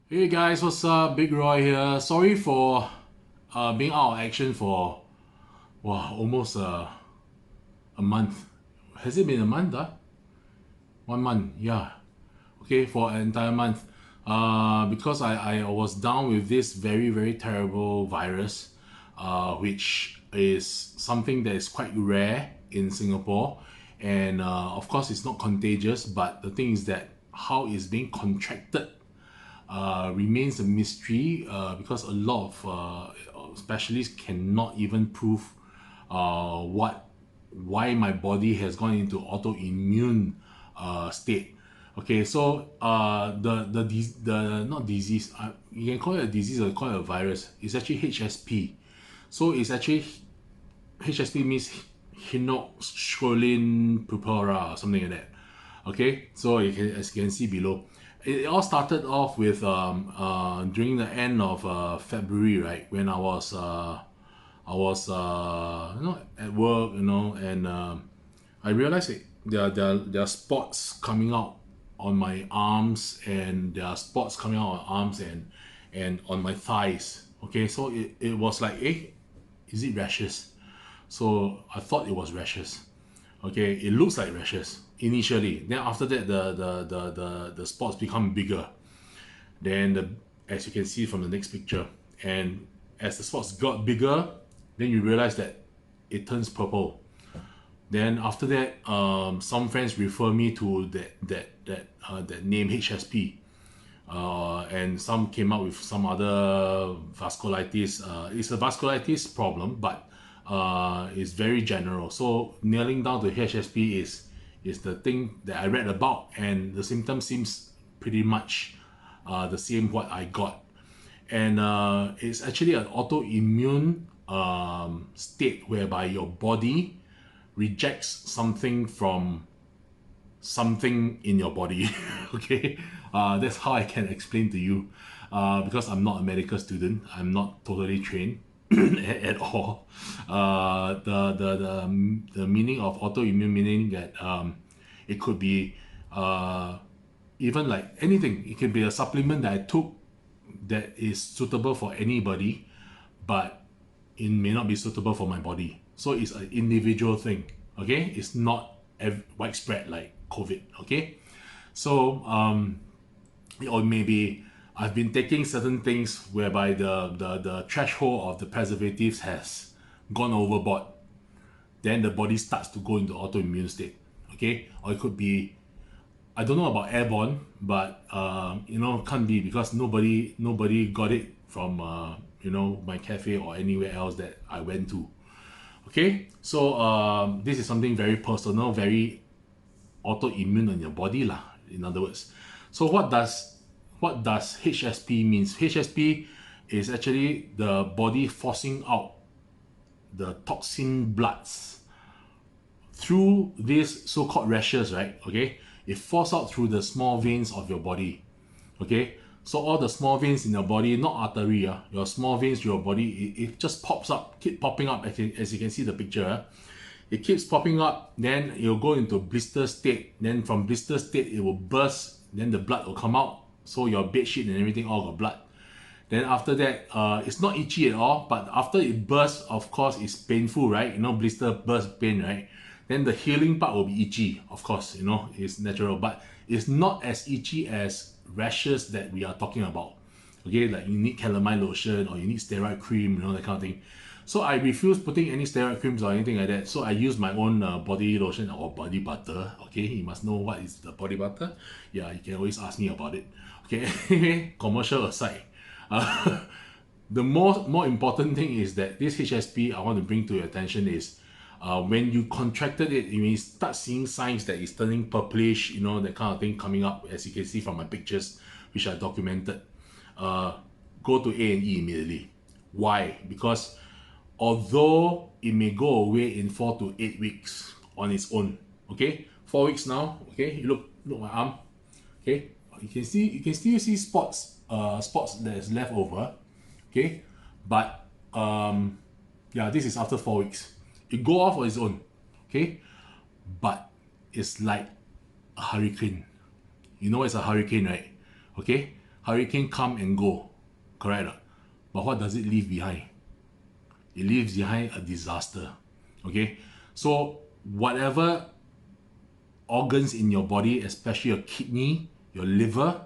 Hey guys, what's up? Big Roy here. Sorry for being out of action for almost a month. Has it been a month? 1 month, yeah. Okay, for an entire month. Because I was down with this very terrible virus, which is something that is quite rare in Singapore, and of course it's not contagious. But the thing is that how it's being contracted remains a mystery because a lot of specialists cannot even prove why my body has gone into autoimmune state. Okay, so the not disease, you can call it a disease or call it a virus. It's actually HSP. So it's actually HSP means Henoch Schonlein Purpura or something like that. Okay, so as you can see below, it all started off with during the end of February, right, when I was at work, and I realized that there are spots coming out on my arms, and there are spots coming out on arms and on my thighs. Okay, so it was like, is it rashes? So I thought it was rashes. Okay, it looks like rashes initially. Then after that, the spots become bigger. Then as you can see from the next picture, and as the spots got bigger, then you realize that it turns purple. Then after that, some friends refer me to that name HSP, and some came up with some other vasculitis. It's a vasculitis problem, but it's very general. So nailing down to HSP is the thing that I read about, and the symptom seems pretty much the same what I got, and it's actually an autoimmune state whereby your body rejects something from something in your body. Okay, that's how I can explain to you, because I'm not a medical student, I'm not totally trained at all. The meaning of autoimmune meaning that it could be even like anything. It can be a supplement that I took that is suitable for anybody, but it may not be suitable for my body. So it's an individual thing. Okay, it's not widespread like COVID. Okay, so or maybe I've been taking certain things whereby the threshold of the preservatives has gone overboard. Then the body starts to go into autoimmune state. Okay, or it could be, I don't know about airborne, but can't be, because nobody got it from my cafe or anywhere else that I went to. Okay, so this is something very personal, very autoimmune on your body lah. In other words, so what does HSP means? HSP is actually the body forcing out the toxin bloods through these so-called rashes, right? Okay, it forces out through the small veins of your body. Okay, so all the small veins in your body, not artery, your small veins in your body, it just pops up, keep popping up, as you can see the picture. It keeps popping up, then it will go into blister state. Then from blister state, it will burst, then the blood will come out. So your bed sheet and everything all got blood. Then after that, it's not itchy at all, but after it bursts, of course, it's painful, right? Blister burst pain, right? Then the healing part will be itchy, of course, it's natural, but it's not as itchy as rashes that we are talking about. Okay, like you need calamine lotion or you need steroid cream, that kind of thing. So I refuse putting any steroid creams or anything like that. So I use my own body lotion or body butter. Okay, you must know what is the body butter. Yeah, you can always ask me about it. Okay, commercial aside. The more important thing is that this HSP I want to bring to your attention is when you contracted it, you may start seeing signs that it's turning purplish, that kind of thing coming up, as you can see from my pictures, which I documented. Go to A&E immediately. Why? Because although it may go away in 4 to 8 weeks on its own, okay, 4 weeks now, okay, you look my arm, okay, you can still see spots that is left over, okay, but yeah, this is after 4 weeks. It go off on its own, okay, but it's like a hurricane. You know it's a hurricane, right? Okay, hurricane come and go, correct? But what does it leave behind? It leaves behind a disaster. Okay, so whatever organs in your body, especially your kidney, your liver,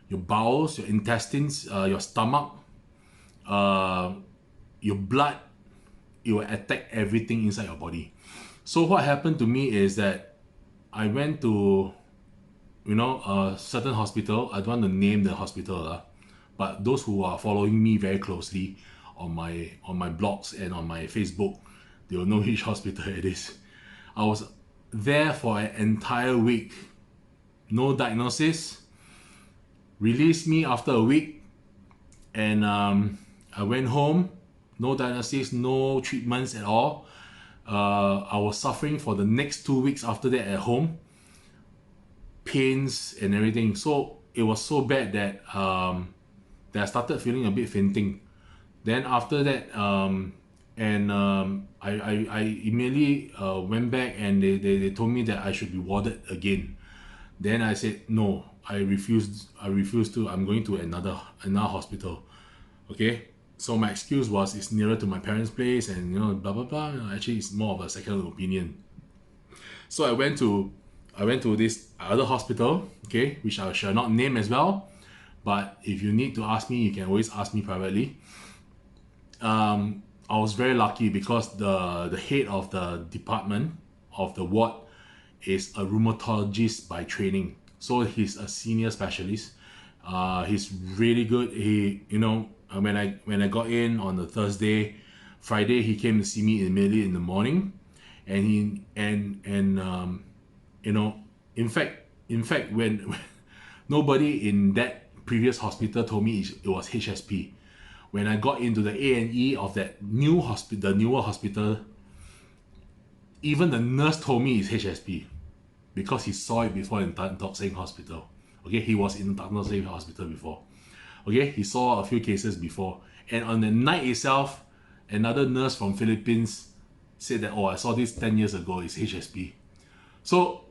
your bowels, your intestines, your stomach, your blood, it will attack everything inside your body. So what happened to me is that I went to, a certain hospital. I don't want to name the hospital, but those who are following me very closely on my blogs and on my Facebook, they will know which hospital it is. I was there for an entire week, no diagnosis, released me after a week, and I went home, no diagnosis, no treatments at all. I was suffering for the next 2 weeks after that at home, pains and everything. So it was so bad that I started feeling a bit fainting. Then after that, I immediately went back, and they told me that I should be warded again. Then I said no, I refused to. I'm going to another hospital. Okay, so my excuse was it's nearer to my parents' place, and blah blah blah. Actually, it's more of a second opinion. So I went to this other hospital, okay, which I shall not name as well. But if you need to ask me, you can always ask me privately. I was very lucky because the head of the department of the ward is a rheumatologist by training. So he's a senior specialist. He's really good. He, when I got in on the Thursday, Friday he came to see me immediately in the morning, and in fact when nobody in that previous hospital told me it was HSP. When I got into the A&E of that new hospital, the newer hospital, even the nurse told me it's HSP because he saw it before in Tan Tock Seng Hospital. Okay, he was in Tan Tock Seng Hospital before. Okay, he saw a few cases before, and on the night itself, another nurse from Philippines said that, oh, I saw this 10 years ago, it's HSP. So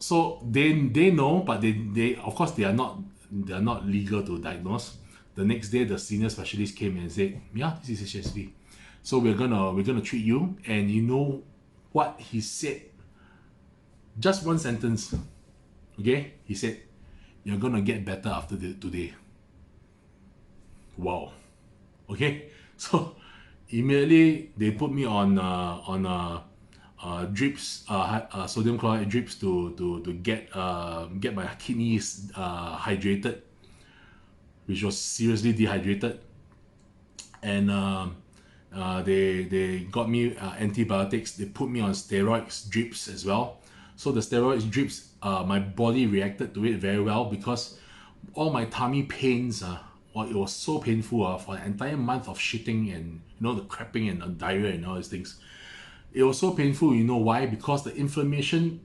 they know, but they of course they are not legal to diagnose. The next day, the senior specialist came and said, yeah, this is HSP. So we're gonna treat you. And you know what he said? Just one sentence. Okay? He said, you're gonna get better after today. Wow. Okay? So immediately they put me on drips, sodium chloride drips to get my kidneys hydrated, which was seriously dehydrated. And they got me antibiotics. They put me on steroids drips as well. So the steroids drips, my body reacted to it very well, because all my tummy pains, it was so painful for an entire month of shitting and the crapping and the diarrhea and all these things. It was so painful. You know why? Because the inflammation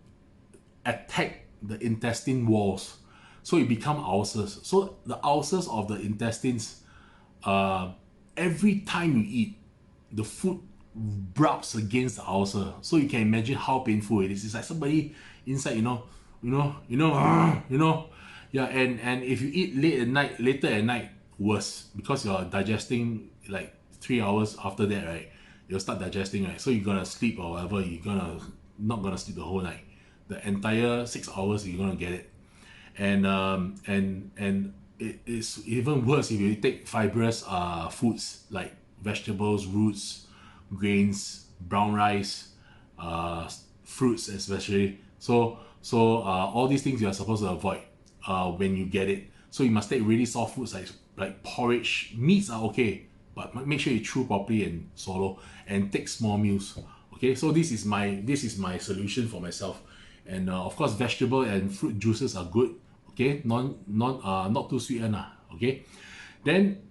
attacked the intestine walls. So it become ulcers. So the ulcers of the intestines, every time you eat, the food rubs against the ulcer. So you can imagine how painful it is. It's like somebody inside, yeah. And if you eat later at night, worse, because you're digesting like 3 hours after that, right? You'll start digesting, right? So you're gonna sleep or whatever. Not gonna sleep the whole night. The entire 6 hours you're gonna get it. And it is even worse if you take fibrous foods like vegetables, roots, grains, brown rice, fruits especially. So all these things you are supposed to avoid when you get it. So you must take really soft foods like porridge. Meats are okay, but make sure you chew properly and swallow, and take small meals. Okay, so this is my solution for myself. And of course, vegetable and fruit juices are good. Okay, not too sweet enough. Okay, then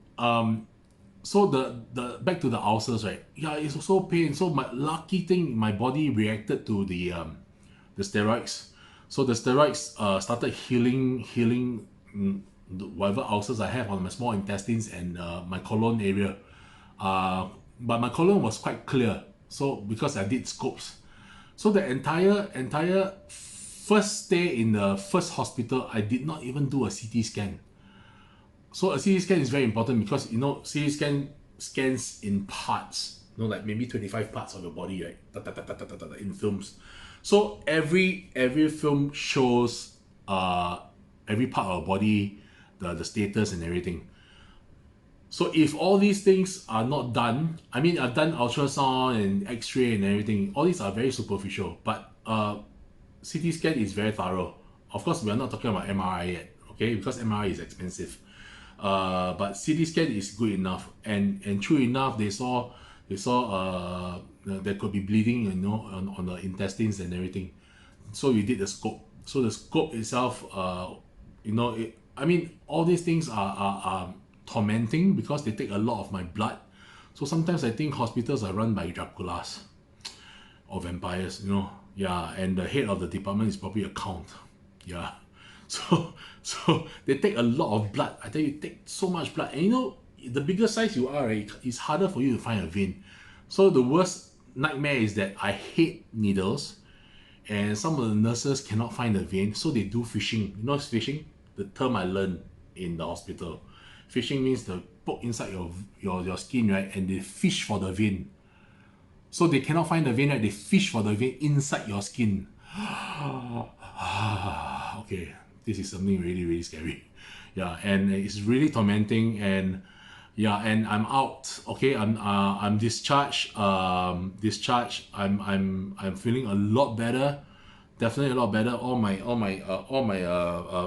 so the back to the ulcers, right? Yeah, it's also pain. So my lucky thing, my body reacted to the steroids. So the steroids started healing whatever ulcers I have on my small intestines and my colon area. But my colon was quite clear. So because I did scopes, so the entire first stay in the first hospital, I did not even do a CT scan. So a CT scan is very important because, you know, CT scan scans in parts, you know, like maybe 25 parts of your body, right? In films. So every film shows every part of our body, the status and everything. So if all these things are not done, I mean, I've done ultrasound and X-ray and everything. All these are very superficial, but CT scan is very thorough. Of course, we are not talking about MRI yet, okay? Because MRI is expensive. But CT scan is good enough, and true enough, they saw there could be bleeding, you know, on the intestines and everything. So we did the scope. So the scope itself, you know, I mean, all these things are tormenting because they take a lot of my blood. So sometimes I think hospitals are run by Draculas or vampires, you know. Yeah, and the head of the department is probably a count. Yeah. So they take a lot of blood. I tell you, take so much blood. And you know, the bigger size you are, right, it's harder for you to find a vein. So the worst nightmare is that I hate needles, and some of the nurses cannot find the vein, so they do fishing. You know what's fishing? The term I learned in the hospital. Fishing means they poke inside your skin, right, and they fish for the vein. So they cannot find the vein, right? They fish for the vein inside your skin. Okay, this is something really, really scary. Yeah, and it's really tormenting. And yeah, and I'm out. Okay, I'm discharged. Discharged. I'm feeling a lot better. Definitely a lot better. All my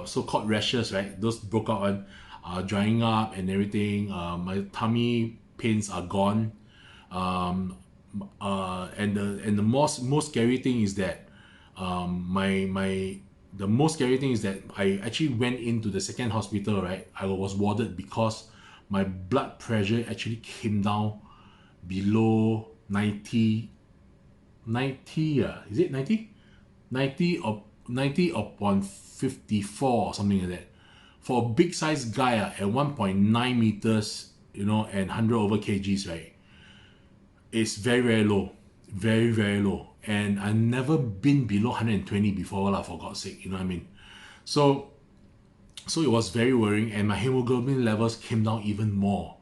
so-called rashes, right? Those broke out one are drying up and everything. My tummy pains are gone. And the most scary thing is that the most scary thing is that I actually went into the second hospital, right? I was warded because my blood pressure actually came down below 90. Is it 90? 90 upon 54 or something like that. For a big size guy at 1.9 meters, you know, and 100 over kgs, right? It's very, very low. Very, very low. And I've never been below 120 before, for God's sake, you know what I mean? So it was very worrying, and my hemoglobin levels came down even more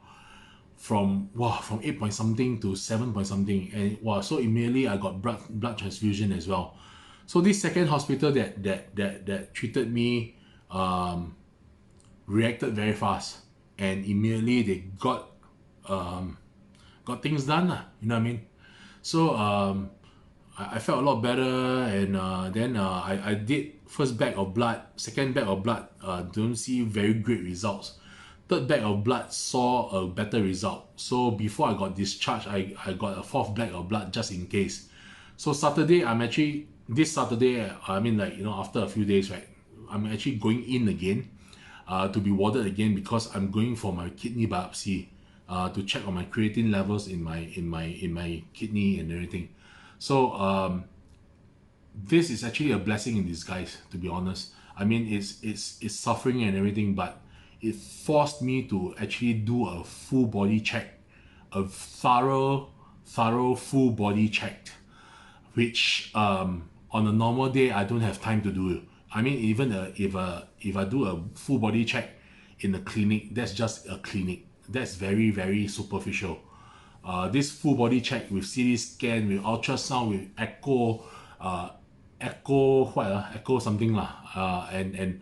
from 8 point something to 7 point something, and so immediately I got blood transfusion as well. So this second hospital that treated me reacted very fast, and immediately they got things done, you know what I mean? So I felt a lot better, and then I did first bag of blood, second bag of blood, don't see very great results. Third bag of blood saw a better result. So before I got discharged, I got a fourth bag of blood just in case. So Saturday, this Saturday, I mean, like, you know, after a few days, right, I'm actually going in again to be warded again because I'm going for my kidney biopsy to check on my creatine levels in my kidney and everything. So this is actually a blessing in disguise, to be honest. I mean, it's suffering and everything, but it forced me to actually do a full body check, a thorough full body check, which on a normal day I don't have time to do. I mean, even if I do a full body check in a clinic, that's just a clinic. That's very, very superficial. This full body check with CT scan, with ultrasound, with echo, echo something lah, and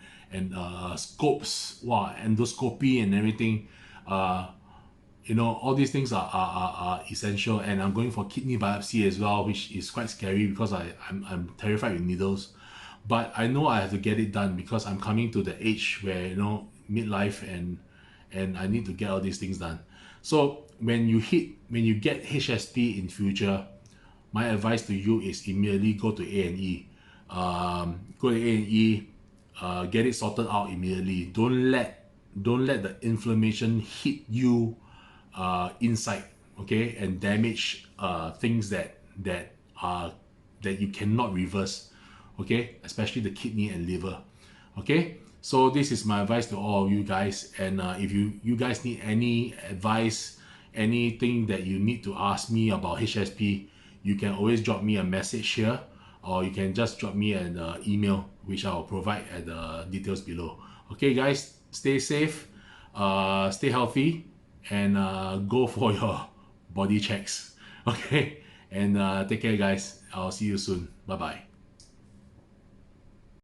scopes, endoscopy and everything. You know, all these things are essential, and I'm going for kidney biopsy as well, which is quite scary because I'm terrified with needles. But I know I have to get it done because I'm coming to the age where, you know, midlife, and I need to get all these things done. So when you get HSP in future, my advice to you is immediately go to A&E. Go to A&E, get it sorted out immediately. Don't let the inflammation hit you inside, okay, and damage things that you cannot reverse, okay, especially the kidney and liver, okay. So this is my advice to all of you guys, and if you guys need any advice, anything that you need to ask me about HSP, you can always drop me a message here, or you can just drop me an email, which I'll provide at the details below. Okay guys, stay safe. stay healthy, and go for your body checks. Okay, and take care, guys. I'll see you soon. Bye bye.